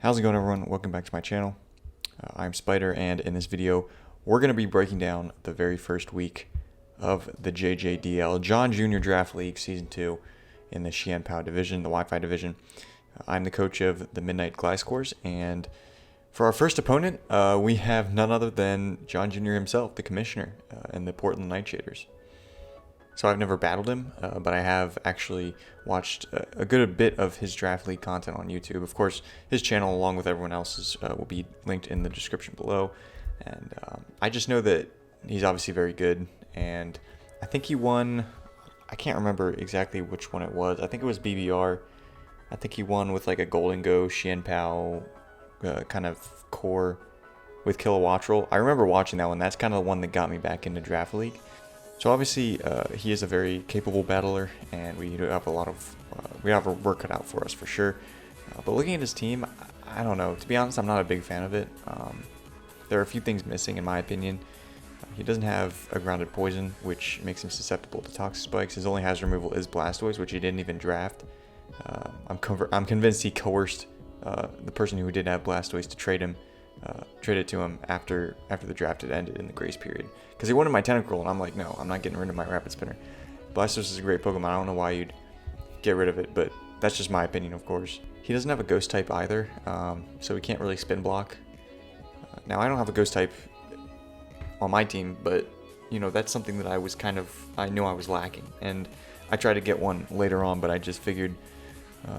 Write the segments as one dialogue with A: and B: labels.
A: How's it going, everyone? Welcome back to my channel. I'm Spider, and in this video we're going to be breaking down the very first week of the JJDL John Jr. Draft League Season 2 in the Xianpao division, the Wi-Fi division. I'm the coach of the Midnight Gliscors, and for our first opponent, we have none other than John Jr. himself, the Commissioner, and the Portland Nightshaders. So I've never battled him, but I have actually watched a good bit of his Draft League content on YouTube. Of course, his channel, along with everyone else's, will be linked in the description below. And I just know that he's obviously very good, and I think he won, I can't remember exactly which one it was. I think it was BBR. I think he won with like a Golden Go Xianpao kind of core with Kilowattrel. I remember watching that one. That's kind of the one that got me back into Draft League. So obviously, he is a very capable battler, and we have a lot of we have our work cut out for us for sure. But looking at his team, I don't know. To be honest, I'm not a big fan of it. There are a few things missing, in my opinion. He doesn't have a grounded poison, which makes him susceptible to toxic spikes. His only hazard removal is Blastoise, which he didn't even draft. I'm convinced he coerced the person who did have Blastoise to trade it to him after the draft had ended in the grace period, because he wanted my Tentacruel, and I'm like, no, I'm not getting rid of my Rapid Spinner. Blastoise is a great Pokemon. I don't know why you'd get rid of it, but that's just my opinion, of course. He doesn't have a Ghost type either, so he can't really Spin Block. Now, I don't have a Ghost type on my team, but you know, that's something that I knew I was lacking, and I tried to get one later on, but I just figured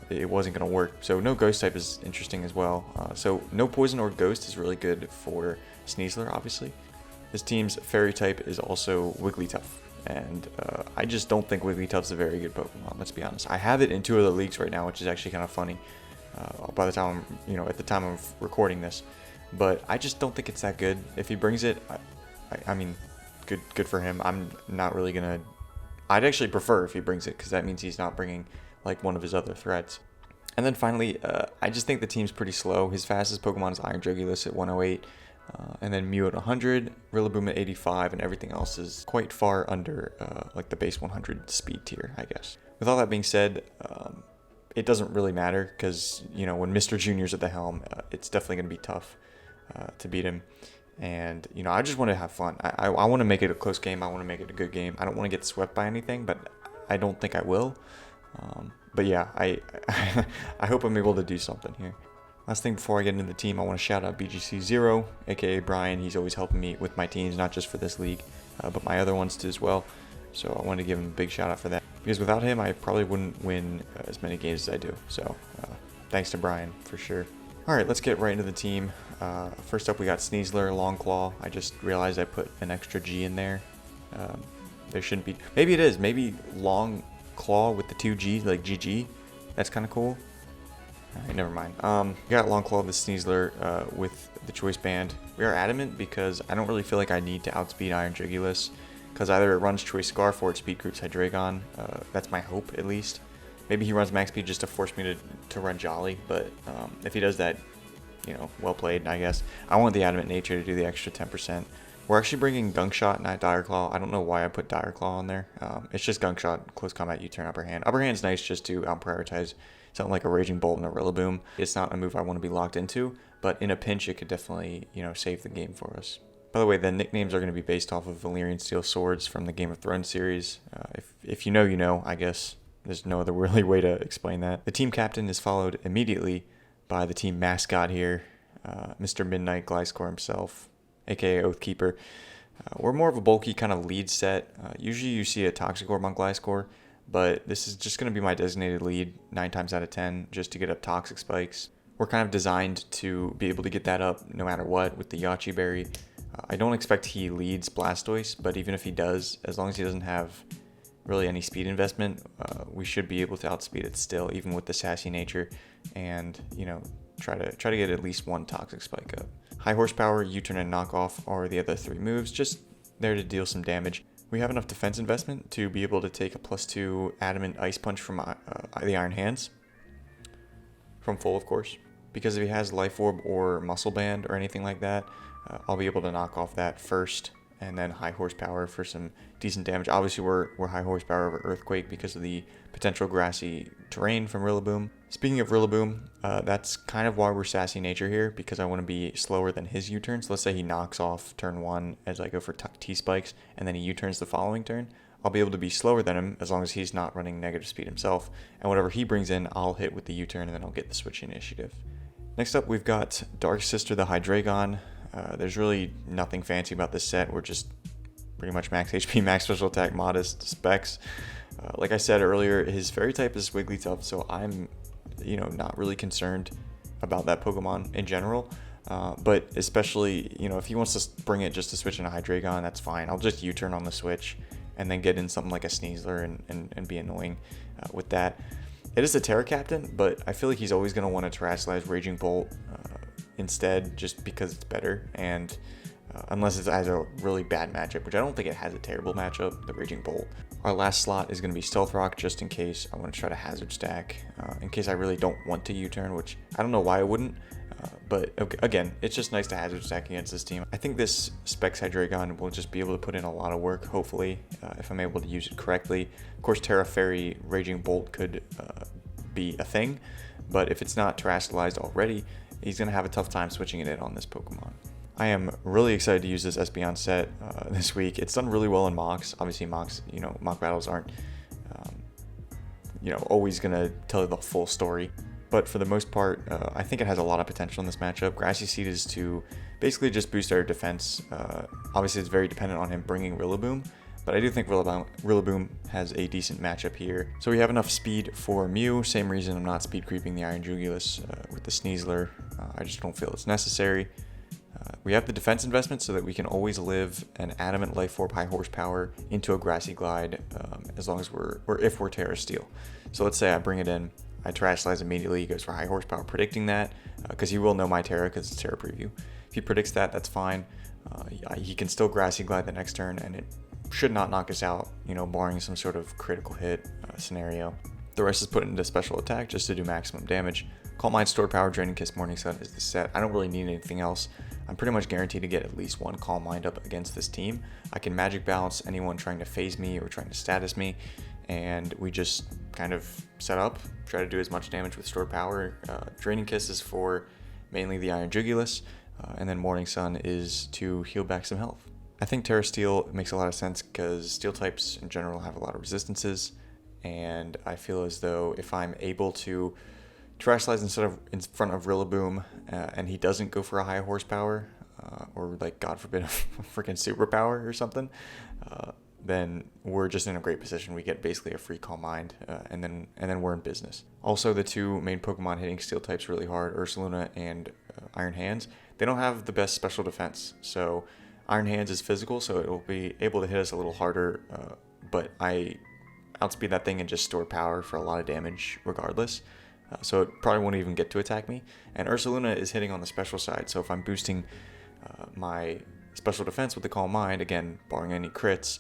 A: it wasn't going to work. So no Ghost type is interesting as well. So no Poison or Ghost is really good for Sneasler, obviously. His team's Fairy type is also Wigglytuff, and I just don't think Wigglytuff's a very good Pokemon, let's be honest. I have it in 2 other leagues right now, which is actually kind of funny by the time at the time of recording this, but I just don't think it's that good. If he brings it, I mean, good for him. I'm not really gonna. I'd actually prefer if he brings it, because that means he's not bringing like one of his other threats. And then finally, I just think the team's pretty slow. His fastest Pokemon is Iron Jugulus at 108, and then Mew at 100, Rillaboom at 85, and everything else is quite far under like the base 100 speed tier, I guess. With all that being said, it doesn't really matter, because when Mr. Junior's at the helm, it's definitely going to be tough to beat him. And I just want to have fun. I want to make it a close game. I want to make it a good game. I don't want to get swept by anything, but I don't think I will. But yeah, I hope I'm able to do something here. Last thing before I get into the team, I want to shout out BGC0, aka Brian. He's always helping me with my teams, not just for this league, but my other ones too as well. So I want to give him a big shout out for that, because without him, I probably wouldn't win as many games as I do. So thanks to Brian for sure. All right, let's get right into the team. First up, we got Sneasler, Long Claw. I just realized I put an extra G in there. There shouldn't be. Maybe it is. Maybe Long Claw with the 2 G, like GG. That's kind of cool. Alright, never mind. We got Long Claw, the Sneasler with the Choice Band. We are adamant because I don't really feel like I need to outspeed Iron Jugulus, because either it runs Choice Scarf or it speed groups Hydreigon. That's my hope, at least. Maybe he runs Max Speed just to force me to run Jolly, but if he does that, well played, I guess. I want the Adamant Nature to do the extra 10%. We're actually bringing Gunk Shot, not Dire Claw. I don't know why I put Dire Claw on there. It's just Gunk Shot, Close Combat, U-Turn, Upper Hand. Upper Hand's nice just to out-prioritize something like a Raging Bolt and a Rillaboom. It's not a move I want to be locked into, but in a pinch, it could definitely, save the game for us. By the way, the nicknames are going to be based off of Valyrian Steel Swords from the Game of Thrones series. If you know, you know, I guess. There's no other really way to explain that. The team captain is followed immediately by the team mascot here, Mr. Midnight Gliscor himself, aka Oathkeeper. We're more of a bulky kind of lead set. Usually you see a Toxic Orb on Gliscor, but this is just going to be my designated lead 9 times out of 10, just to get up Toxic Spikes. We're kind of designed to be able to get that up no matter what with the Yachi Berry. I don't expect he leads Blastoise, but even if he does, as long as he doesn't have really any speed investment, we should be able to outspeed it still, even with the sassy nature, and try to get at least 1 Toxic Spike up. High Horsepower, U-Turn, and Knockoff are the other 3 moves, just there to deal some damage. We have enough defense investment to be able to take a +2 Adamant Ice Punch from the Iron Hands, from full, of course, because if he has Life Orb or Muscle Band or anything like that, I'll be able to knock off that first, and then high horsepower for some decent damage. Obviously, we're high horsepower over Earthquake because of the potential grassy terrain from Rillaboom. Speaking of Rillaboom, that's kind of why we're Sassy Nature here, because I want to be slower than his U-turn. So let's say he knocks off turn 1 as I go for T-Spikes, and then he U-turns the following turn. I'll be able to be slower than him as long as he's not running negative speed himself, and whatever he brings in, I'll hit with the U-turn, and then I'll get the switch initiative. Next up, we've got Dark Sister the Hydreigon. There's really nothing fancy about this set. We're just pretty much max HP, max special attack, modest specs. Like I said earlier, his fairy type is Wigglytuff, so I'm, not really concerned about that Pokemon in general. But especially, if he wants to bring it just to switch into Hydreigon, that's fine. I'll just U-turn on the switch and then get in something like a Sneasler and be annoying with that. It is a Terra Captain, but I feel like he's always going to want to Terrasilize Raging Bolt instead, just because it's better, and unless it has a really bad matchup, which I don't think it has a terrible matchup, the Raging Bolt. Our last slot is going to be Stealth Rock, just in case I want to try to Hazard Stack, in case I really don't want to U-turn, which I don't know why I wouldn't, but again, it's just nice to Hazard Stack against this team. I think this Specs Hydreigon will just be able to put in a lot of work, hopefully, if I'm able to use it correctly. Of course, Terra Fairy Raging Bolt could be a thing, but if it's not Terrasilized already, he's going to have a tough time switching it in on this Pokemon. I am really excited to use this Espeon set this week. It's done really well in mocks. Obviously, mocks, mock battles aren't, always going to tell you the full story. But for the most part, I think it has a lot of potential in this matchup. Grassy Seed is to basically just boost our defense. Obviously, it's very dependent on him bringing Rillaboom, but I do think Rillaboom has a decent matchup here. So we have enough speed for Mew. Same reason I'm not speed creeping the Iron Jugulus with the Sneasler. I just don't feel it's necessary. We have the defense investment so that we can always live an Adamant Life Orb high horsepower into a Grassy Glide as long as if we're Terra Steel. So let's say I bring it in, I Terrasilize immediately, he goes for high horsepower, predicting that, because he will know my Terra because it's Terra Preview. If he predicts that, that's fine. He can still Grassy Glide the next turn, and it should not knock us out, barring some sort of critical hit scenario. The rest is put into special attack just to do maximum damage. Calm Mind, Stored Power, Draining Kiss, Morning Sun is the set. I don't really need anything else. I'm pretty much guaranteed to get at least one Calm Mind up against this team. I can Magic Bounce anyone trying to phase me or trying to status me, and we just kind of set up, try to do as much damage with Stored Power. Draining Kiss is for mainly the Iron Jugulus, and then Morning Sun is to heal back some health. I think Terra Steel makes a lot of sense because Steel types in general have a lot of resistances, and I feel as though if I'm able to Terrasilize in front of Rillaboom, and he doesn't go for a high horsepower, or like God forbid a freaking superpower or something, then we're just in a great position. We get basically a free Calm Mind, and then we're in business. Also, the two main Pokemon hitting Steel types really hard, Ursaluna and Iron Hands, they don't have the best special defense. So Iron Hands is physical, so it will be able to hit us a little harder, but I outspeed that thing and just store power for a lot of damage regardless. So it probably won't even get to attack me. And Ursaluna is hitting on the special side, so if I'm boosting my special defense with the Calm Mind, again, barring any crits,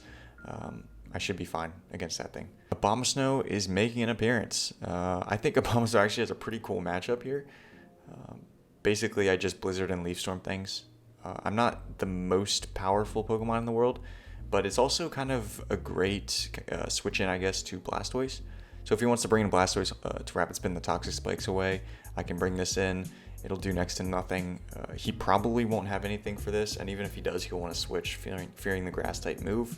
A: I should be fine against that thing. Abomasnow is making an appearance. I think Abomasnow actually has a pretty cool matchup here. Basically, I just Blizzard and Leaf Storm things. I'm not the most powerful Pokemon in the world, but it's also kind of a great switch in, I guess, to Blastoise. So if he wants to bring in Blastoise to Rapid Spin the Toxic Spikes away, I can bring this in. It'll do next to nothing. He probably won't have anything for this, and even if he does, he'll want to switch, fearing the Grass type move.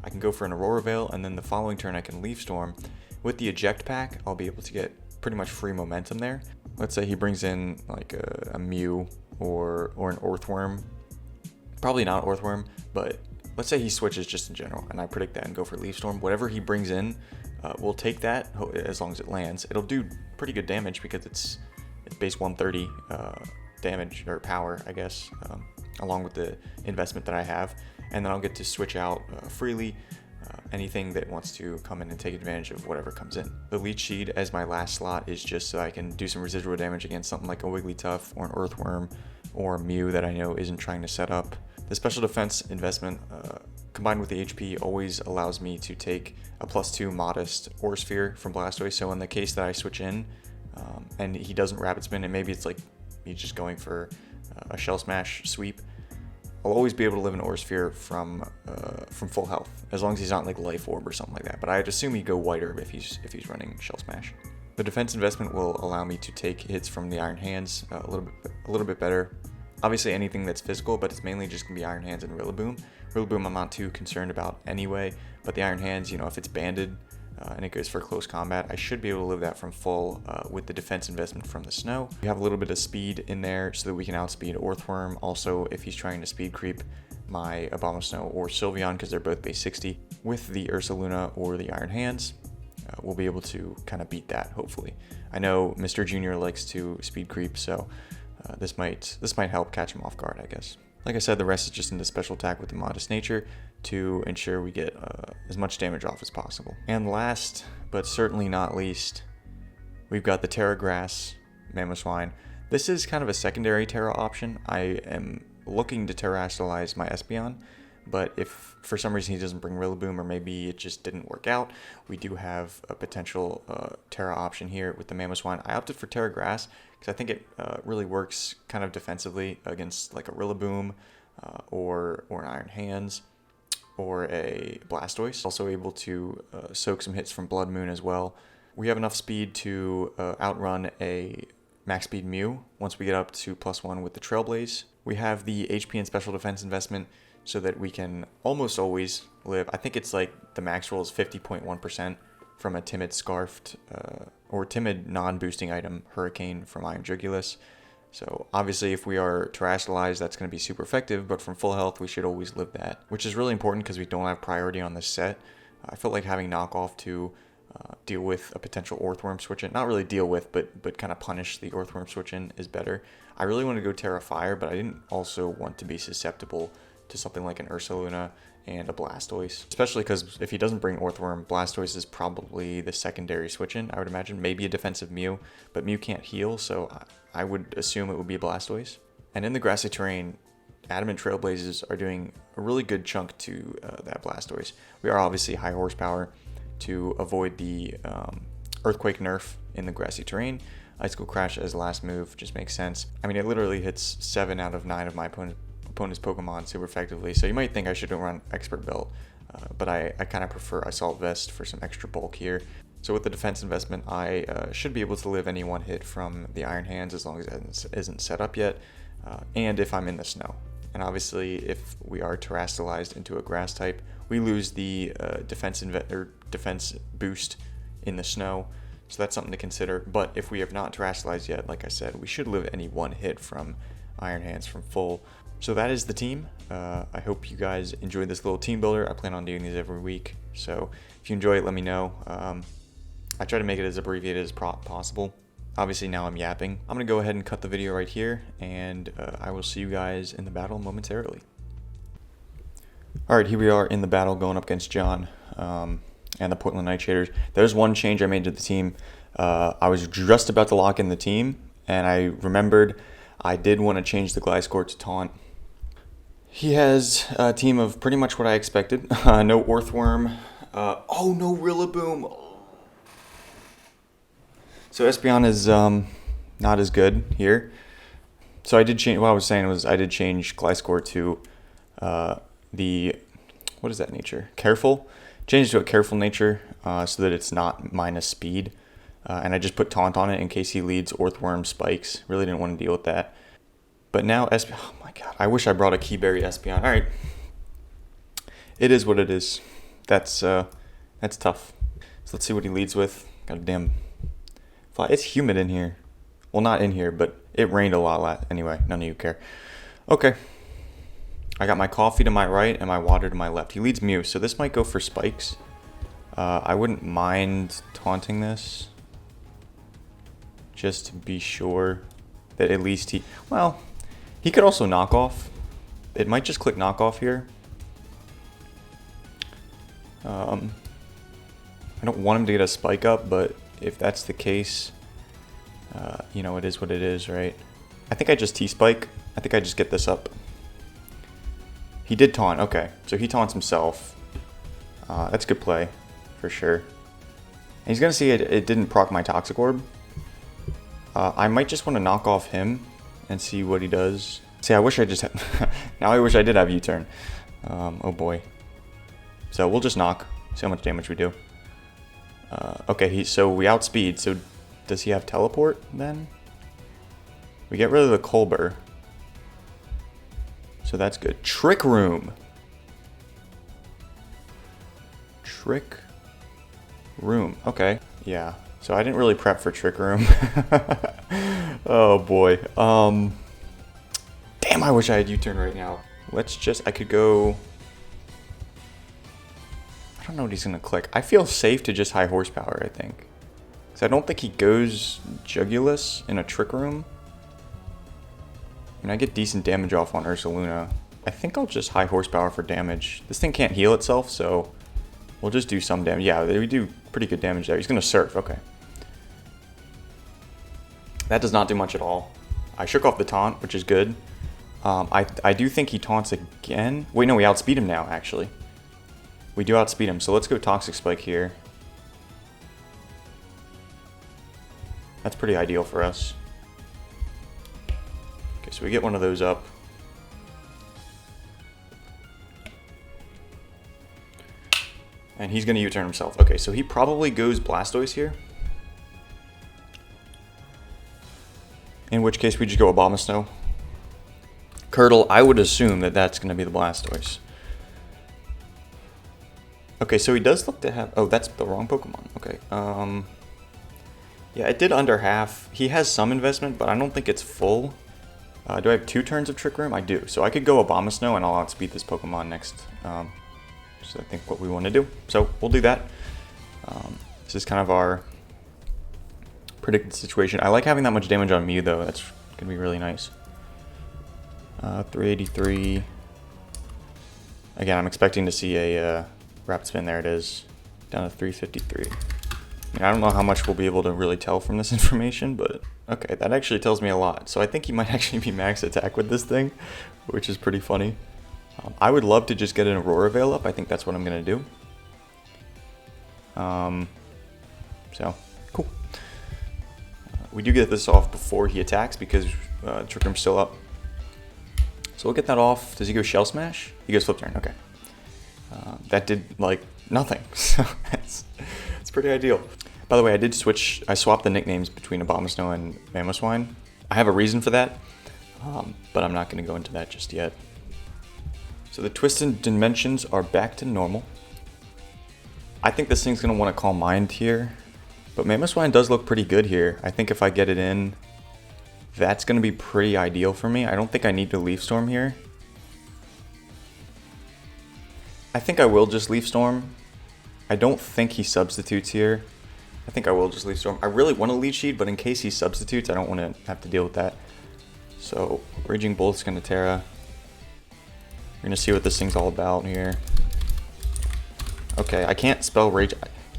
A: I can go for an Aurora Veil, and then the following turn I can Leaf Storm. With the Eject Pack, I'll be able to get pretty much free momentum there. Let's say he brings in like a Mew or an Earthworm. Probably not Earthworm, but let's say he switches just in general, and I predict that and go for Leaf Storm. Whatever he brings in, we'll take that as long as it lands. It'll do pretty good damage because it's base 130 damage or power, I guess, along with the investment that I have. And then I'll get to switch out freely anything that wants to come in and take advantage of whatever comes in. The Leech Seed as my last slot is just so I can do some residual damage against something like a Wigglytuff or an Earthworm or a Mew that I know isn't trying to set up. The special defense investment combined with the HP always allows me to take a +2 modest Aura Sphere from Blastoise. So in the case that I switch in and he doesn't Rapid Spin, and maybe it's like he's just going for a Shell Smash sweep, I'll always be able to live an Aura Sphere from full health, as long as he's not like Life Orb or something like that. But I'd assume he'd go White Herb if he's running Shell Smash. The defense investment will allow me to take hits from the Iron Hands a little bit better. Obviously anything that's physical, but it's mainly just gonna be Iron Hands and Rillaboom. Rillaboom I'm not too concerned about anyway, but the Iron Hands, you know, if it's banded and it goes for close combat, I should be able to live that from full with the defense investment from the snow. We have a little bit of speed in there so that we can outspeed Orthworm. Also, if he's trying to speed creep my Abomasnow or Sylveon, because they're both base 60, with the Ursaluna or the Iron Hands, we'll be able to kind of beat that, hopefully. I know Mr. Junior likes to speed creep, so this might help catch him off guard, I guess. Like I said, the rest is just into special attack with the Modest Nature to ensure we get as much damage off as possible. And last, but certainly not least, we've got the Tera Grass Mamoswine. This is kind of a secondary Tera option. I am looking to Terrastalize my Espeon, but if for some reason he doesn't bring Rillaboom, or maybe it just didn't work out, we do have a potential Tera option here with the Mamoswine. I opted for Tera Grass because I think it really works kind of defensively against like a Rillaboom or an Iron Hands or a Blastoise. Also able to soak some hits from Blood Moon as well. We have enough speed to outrun a max speed Mew once we get up to +1 with the Trailblaze. We have the HP and special defense investment so that we can almost always live. I think it's like the max roll is 50.1% from a timid Scarfed or timid non-boosting item Hurricane from Iron Jugulus. So obviously if we are Terrastalized, that's going to be super effective, but from full health we should always live that, which is really important because we don't have priority on this set. I felt like having knockoff to deal with a potential Orthworm switch in, not really deal with, but kind of punish the Orthworm switch in is better. I really want to go Terra Fire, but I didn't also want to be susceptible to something like an Ursaluna and a Blastoise, especially because if he doesn't bring Orthworm, Blastoise is probably the secondary switch in, I would imagine. Maybe a defensive Mew, but Mew can't heal, so I would assume it would be Blastoise. And in the grassy terrain, Adamant Trailblazes are doing a really good chunk to that Blastoise. We are obviously high horsepower to avoid the Earthquake nerf in the grassy terrain. Icicle Crash as last move just makes sense. I mean, it literally hits 7 out of 9 of my opponent's Pokemon super effectively, so you might think I should run Expert Belt, but I kind of prefer Assault Vest for some extra bulk here. So with the defense investment, I should be able to live any one hit from the Iron Hands as long as it isn't set up yet, and if I'm in the snow. And obviously, if we are Terrastalized into a grass type, we lose the defense boost in the snow, so that's something to consider. But if we have not Terrastalized yet, like I said, we should live any one hit from Iron Hands from full. So that is the team. I hope you guys enjoyed this little team builder. I plan on doing these every week, so if you enjoy it, let me know. I try to make it as abbreviated as possible. Obviously now I'm yapping. I'm gonna go ahead and cut the video right here, and I will see you guys in the battle momentarily. Alright, here we are in the battle going up against John and the Portland Nightshaders. There's one change I made to the team. I was just about to lock in the team, and I remembered I did want to change the Gliscor to Taunt. He has a team of pretty much what I expected. No Orthworm. Oh, no Rillaboom. So Espeon is not as good here. So I did change, what I was saying was I did change Gliscor to the, what is that nature? Careful. Changed to a careful nature so that it's not minus speed. And I just put Taunt on it in case he leads Orthworm Spikes. Really didn't want to deal with that. But now Espeon, oh my god, I wish I brought a Keyberry Espeon. Alright. It is what it is. That's tough. So let's see what he leads with. Got a damn fly. It's humid in here. Well, not in here, but it rained a lot anyway. None of you care. Okay. I got my coffee to my right and my water to my left. He leads Mew, so this might go for Spikes. I wouldn't mind taunting this, just to be sure that at least he... Well, he could also knock off. It might just click knockoff here. I don't want him to get a Spike up, but if that's the case, you know, it is what it is, right? I think I just T-Spike. I think I just get this up. He did taunt. Okay, so he taunts himself. That's a good play, for sure. And he's going to see it didn't proc my Toxic Orb. I might just want to knock off him and see what he does See, I wish I just had... now I wish I did have U-turn. Oh boy. So we'll just knock. See how much damage we do. Okay, so we outspeed. So does he have teleport then? We get rid of the Colbur. So that's good. Trick Room. Trick Room. Okay. Yeah. So I didn't really prep for Trick Room. Oh boy. Damn, I wish I had U-turn right now. Let's just... I could go... I don't know what he's going to click. I feel safe to just high horsepower, I think. Because I don't think he goes Jugulus in a Trick Room. I mean, I get decent damage off on Ursaluna. I think I'll just high horsepower for damage. This thing can't heal itself, so we'll just do some damage. Yeah, we do pretty good damage there. He's going to surf. Okay. That does not do much at all. I shook off the taunt, which is good. I do think he taunts again. Wait, no, we outspeed him now, actually. We do outspeed him, so let's go Toxic Spike here. That's pretty ideal for us. Okay, so we get one of those up. And he's going to U-turn himself. Okay, so he probably goes Blastoise here. In which case we just go Abomasnow. Curdle, I would assume that that's going to be the Blastoise. Okay, so he does look to have... Oh, that's the wrong Pokemon. Okay. Yeah, it did under half. He has some investment, but I don't think it's full. Do I have 2 turns of Trick Room? I do. So I could go Abomasnow and I'll outspeed this Pokemon next. So I think what we want to do. So we'll do that. This is kind of our predicted situation. I like having that much damage on Mew, though. That's going to be really nice. 383. Again, I'm expecting to see a... Rapid Spin, there it is, down to 353. I mean, I don't know how much we'll be able to really tell from this information, but okay, that actually tells me a lot. So I think he might actually be max attack with this thing, which is pretty funny. I would love to just get an Aurora Veil up. I think that's what I'm going to do. So, cool. We do get this off before he attacks because Trick Room's still up. So we'll get that off. Does he go Shell Smash? He goes Flip Turn, okay. That did, like, nothing, so it's pretty ideal. By the way, I swapped the nicknames between Abomasnow and Mamoswine. I have a reason for that, but I'm not going to go into that just yet. So the Twisted Dimensions are back to normal. I think this thing's going to want to Calm Mind here, but Mamoswine does look pretty good here. I think if I get it in, that's going to be pretty ideal for me. I don't think I need to Leaf Storm here. I think I will just Leaf Storm. I don't think he substitutes here. I think I will just Leaf Storm. I really want to Leech Seed, but in case he substitutes, I don't want to have to deal with that. So, Raging Bolt's going to Tera. We're going to see what this thing's all about here. Okay, I can't spell Rage.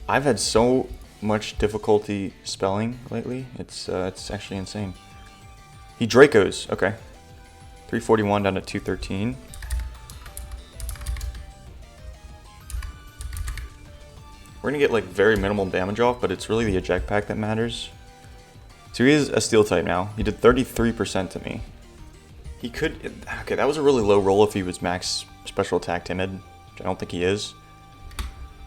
A: I've had so much difficulty spelling lately. It's actually insane. He Dracos. Okay. 341 down to 213. We're going to get like very minimal damage off, but it's really the eject pack that matters. So he is a Steel type now. He did 33% to me. He could... Okay, that was a really low roll if he was max special attack timid, which I don't think he is.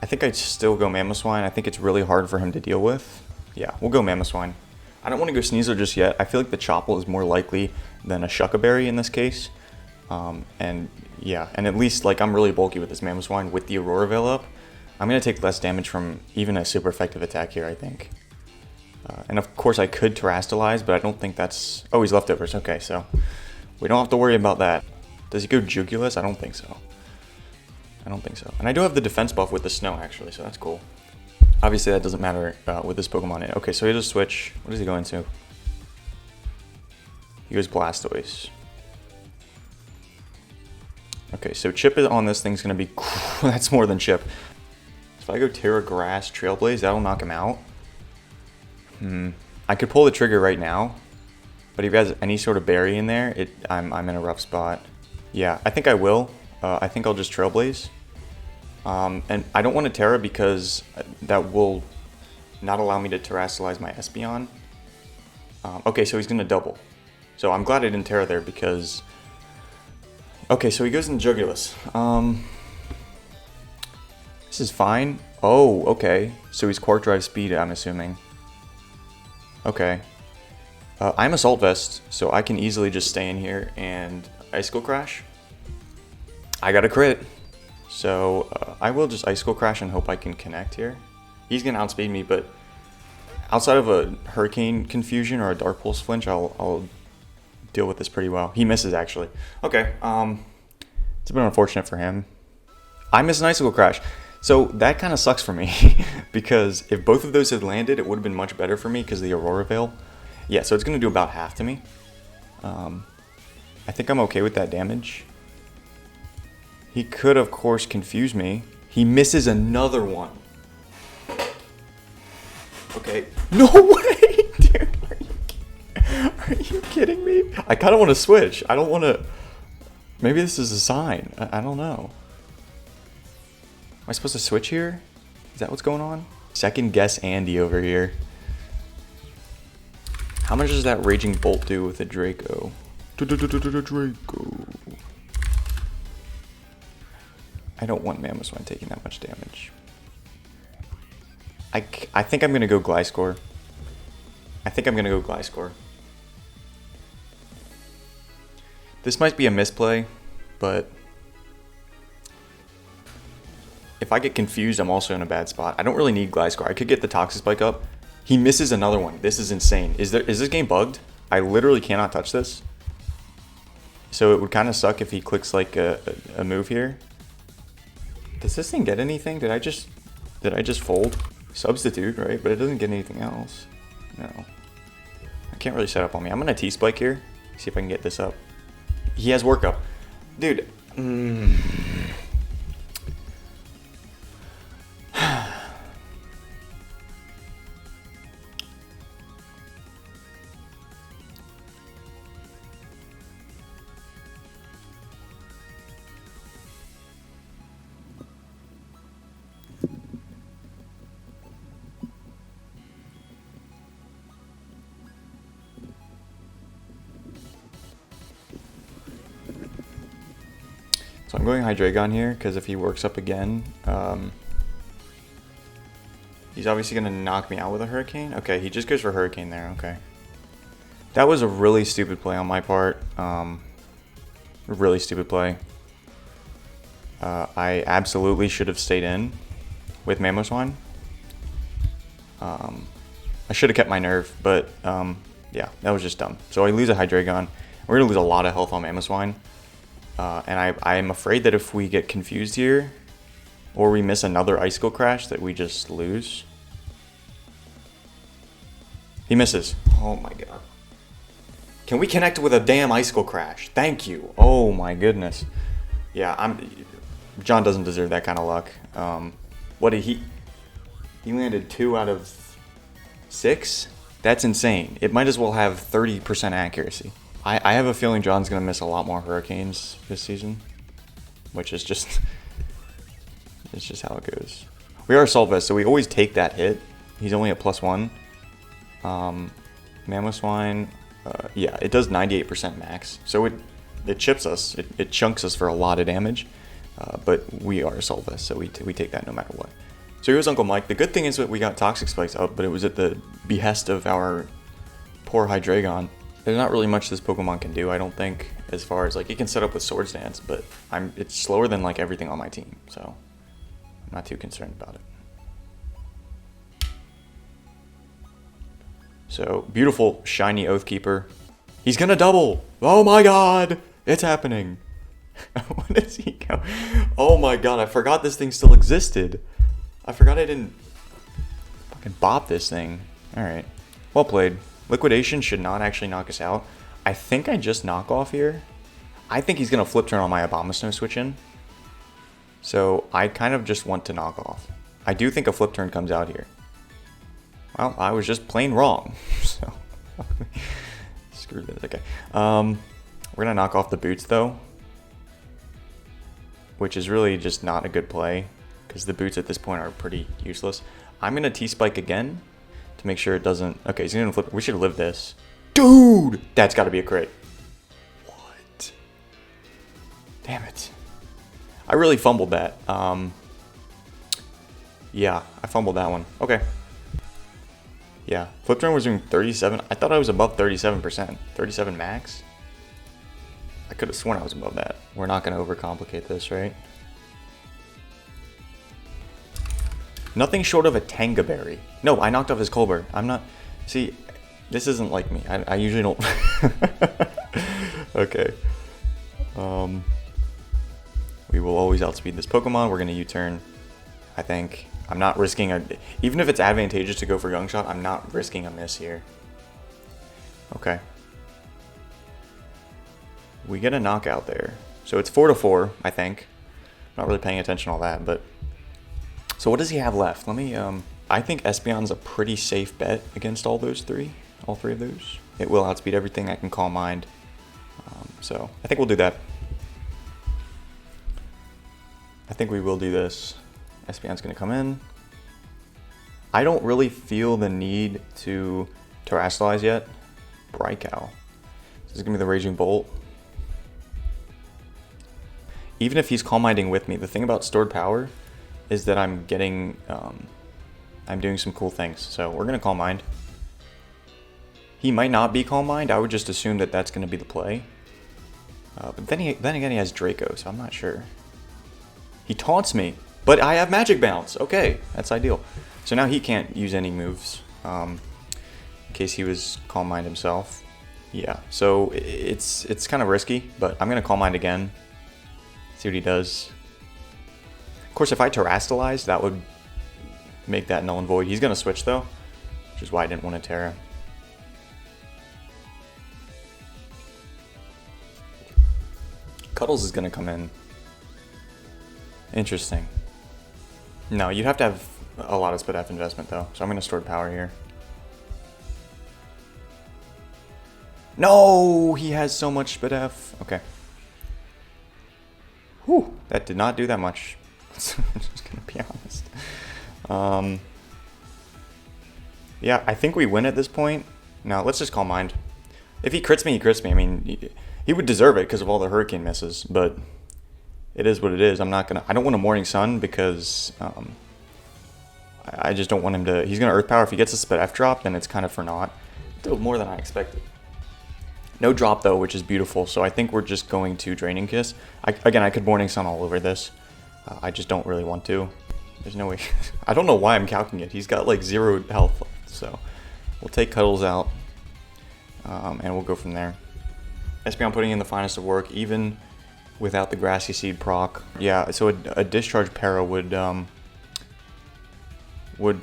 A: I think I'd still go Mamoswine. I think it's really hard for him to deal with. Yeah, we'll go Mamoswine. I don't want to go Sneasel just yet. I feel like the Chople is more likely than a Shuckaberry in this case. And yeah, and at least like I'm really bulky with this Mamoswine with the Aurora Veil up. I'm going to take less damage from even a super effective attack here, I think. And of course I could Terrastalize, but I don't think that's... Oh, he's Leftovers. Okay, so we don't have to worry about that. Does he go Jugulus? I don't think so. I don't think so. And I do have the defense buff with the snow, actually, so that's cool. Obviously, that doesn't matter with this Pokemon in. Okay, so he does switch. What does he go into? He goes Blastoise. Okay, so Chip is on this thing's going to be... That's more than Chip. If I go Terra Grass, Trailblaze, that'll knock him out. I could pull the trigger right now, but if he has any sort of berry in there, I'm in a rough spot. Yeah, I think I will. I think I'll just Trailblaze. And I don't want to Terra because that will not allow me to Terrastalize my Espeon. Okay, so he's going to double. So I'm glad I didn't Terra there because Okay, so he goes in Jugulus. This is fine. Oh, okay. So he's Quark Drive Speed, I'm assuming. Okay. I'm Assault Vest, so I can easily just stay in here and Icicle Crash. I got a crit. So I will just Icicle Crash and hope I can connect here. He's going to outspeed me, but outside of a Hurricane Confusion or a Dark Pulse Flinch, I'll deal with this pretty well. He misses, actually. Okay, it's been unfortunate for him. I miss an Icicle Crash. So that kind of sucks for me, because if both of those had landed, it would have been much better for me because of the Aurora Veil. Yeah, so it's going to do about half to me. I think I'm okay with that damage. He could, of course, confuse me. He misses another one. Okay. No way! Dude, are you kidding me? I kind of want to switch. I don't want to... Maybe this is a sign. I don't know. Am I supposed to switch here? Is that what's going on? Second guess Andy over here. How much does that Raging Bolt do with a Draco? Draco. I don't want Mamoswine taking that much damage. I think I'm going to go Gliscor. This might be a misplay, but if I get confused, I'm also in a bad spot. I don't really need Gliscor. I could get the Toxic Spike up. He misses another one. This is insane. Is this game bugged? I literally cannot touch this. So it would kind of suck if he clicks like a move here. Does this thing get anything? Did I just fold? Substitute, right? But it doesn't get anything else. No. I can't really set up on me. I'm gonna T-Spike here. See if I can get this up. He has workup. Dude. So I'm going Hydreigon here, because if he works up again, he's obviously going to knock me out with a Hurricane. Okay, he just goes for Hurricane there, okay. That was a really stupid play on my part. Really stupid play. I absolutely should have stayed in with Mamoswine. I should have kept my nerve, but yeah, that was just dumb. So I lose a Hydreigon. We're going to lose a lot of health on Mamoswine. And I'm afraid that if we get confused here, or we miss another Icicle Crash, that we just lose. He misses. Oh my god. Can we connect with a damn Icicle Crash? Thank you. Oh my goodness. Yeah, John doesn't deserve that kind of luck. What did he landed 2 out of 6? That's insane. It might as well have 30% accuracy. I have a feeling John's going to miss a lot more Hurricanes this season, which is just, it's just how it goes. We are Assault Vest, so we always take that hit. He's only at +1. Mamoswine, yeah, it does 98% max, so it chips us, it chunks us for a lot of damage, but we are Assault Vest, so we take that no matter what. So here's Uncle Mike. The good thing is that we got Toxic Spikes up, but it was at the behest of our poor Hydreigon. There's not really much this Pokemon can do, I don't think, as far as, like, it can set up with Swords Dance, but it's slower than, like, everything on my team, so I'm not too concerned about it. So, beautiful, shiny Oathkeeper. He's gonna double! Oh my god! It's happening! What is he go? Oh my god, I forgot this thing still existed. I forgot I didn't fucking bop this thing. Alright, well played. Liquidation should not actually knock us out. I think I just knock off here. I think he's going to flip turn on my Abomasnow switch in. So I kind of just want to knock off. I do think a flip turn comes out here. Well, I was just plain wrong. So screw this. Okay. We're going to knock off the boots though, which is really just not a good play because the boots at this point are pretty useless. I'm going to T-Spike again. To make sure it doesn't... Okay, he's gonna flip... We should live this. Dude! That's gotta be a crit. What? Damn it. I really fumbled that. Yeah, I fumbled that one. Okay. Yeah, flip turn was doing 37. I thought I was above 37%. 37 max? I could have sworn I was above that. We're not going to overcomplicate this, right? Nothing short of a Tangaberry. No, I knocked off his Colbert. I'm not... See, this isn't like me. I usually don't... Okay. We will always outspeed this Pokemon. We're going to U-turn, I think. I'm not risking a... Even if it's advantageous to go for Gunk Shot, I'm not risking a miss here. Okay. We get a knockout there. So it's 4-4, I think. Not really paying attention to all that, but... So what does he have left? Let me... I think Espeon's a pretty safe bet against all those three. All three of those. It will outspeed everything. I can Calm Mind. So I think we'll do that. I think we will do this. Espeon's going to come in. I don't really feel the need to terrestrialize yet. Brycow. This is going to be the Raging Bolt. Even if he's Calm Minding with me, the thing about stored power is that I'm getting, I'm doing some cool things. So we're going to Calm Mind. He might not be Calm Mind. I would just assume that that's going to be the play. But then again, he has Draco, so I'm not sure. He taunts me, but I have Magic Bounce. Okay, that's ideal. So now he can't use any moves in case he was Calm Mind himself. Yeah, so it's kind of risky, but I'm going to Calm Mind again. See what he does. Of course, if I Terrastalize, that would make that null and void. He's going to switch, though, which is why I didn't want to Terra. Cuddles is going to come in. Interesting. No, you'd have to have a lot of Spit F investment, though, so I'm going to store power here. No! He has so much Spit F. Okay. Whew, that did not do that much. I'm just going to be honest. Yeah, I think we win at this point. Now, let's just Calm Mind. If he crits me, he crits me. I mean, he would deserve it because of all the Hurricane misses, but it is what it is. I don't want a Morning Sun because I just don't want him to... He's going to Earth Power. If he gets a Spit F drop, then it's kind of for naught. Still more than I expected. No drop, though, which is beautiful. So I think we're just going to Draining Kiss. Again, I could Morning Sun all over this. I just don't really want to. There's no way. I don't know why I'm calcing it. He's got like 0 health left. So we'll take Cuddles out. And we'll go from there. Espeon putting in the finest of work, even without the Grassy Seed proc. Yeah, so a Discharge Para would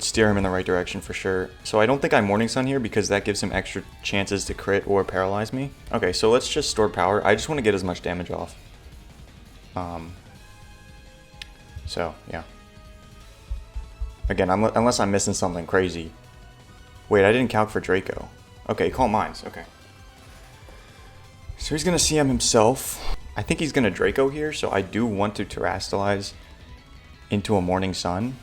A: steer him in the right direction for sure. So I don't think I Morning Sun here because that gives him extra chances to crit or paralyze me. Okay, so let's just store power. I just want to get as much damage off. So, yeah. Again, unless I'm missing something crazy. Wait, I didn't calc for Draco. Okay, Calm Minds. Okay. So he's going to CM himself. I think he's going to Draco here, so I do want to Terrastalize into a Morning Sun.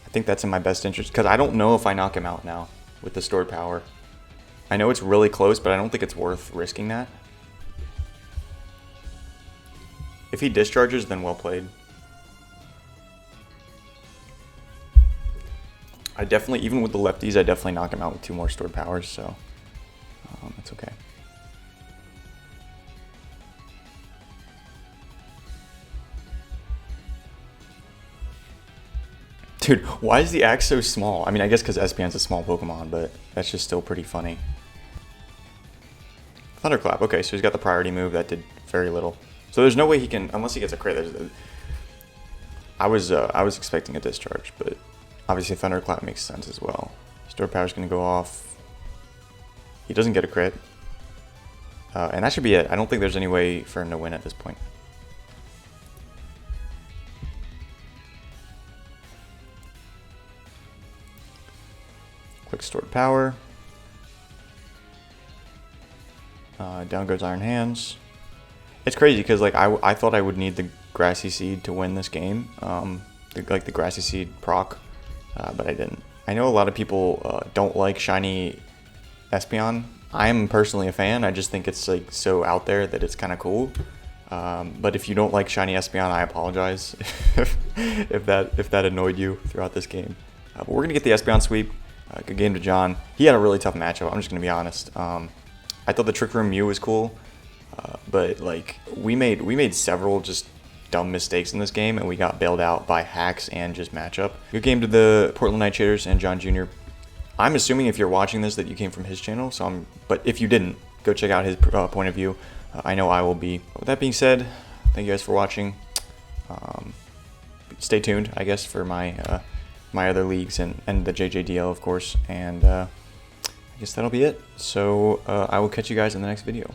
A: I think that's in my best interest, because I don't know if I knock him out now with the stored power. I know it's really close, but I don't think it's worth risking that. If he discharges, then well played. I definitely, even with the lefties, I definitely knock him out with 2 more stored powers, so that's okay. Dude, why is the axe so small? I mean, I guess because Espeon's a small Pokemon, but that's just still pretty funny. Thunderclap. Okay, so he's got the priority move. That did very little. So there's no way he can, unless he gets a crit. I was expecting a discharge, but obviously Thunderclap makes sense as well. Store Power's going to go off. He doesn't get a crit. And that should be it. I don't think there's any way for him to win at this point. Quick Stored Power. Down goes Iron Hands. It's crazy because like I thought I would need the Grassy Seed to win this game. Like the Grassy Seed proc, but I didn't. I know a lot of people don't like shiny Espeon. I'm personally a fan. I just think it's like so out there that it's kind of cool. But if you don't like Shiny Espeon, I apologize if that annoyed you throughout this game. But we're gonna get the Espeon sweep. Good game to John. He had a really tough matchup. I'm just gonna be honest. I thought the Trick Room Mew was cool, but like we made several just dumb mistakes in this game, and we got bailed out by hacks and just matchup. Good game to the Portland Nightshaders and John Jr. I'm assuming if you're watching this that you came from his channel, but if you didn't, go check out his point of view. I know I will be. With that being said, thank you guys for watching. Stay tuned, I guess, for my my other leagues and the JJDL, of course, and I guess that'll be it. So I will catch you guys in the next video.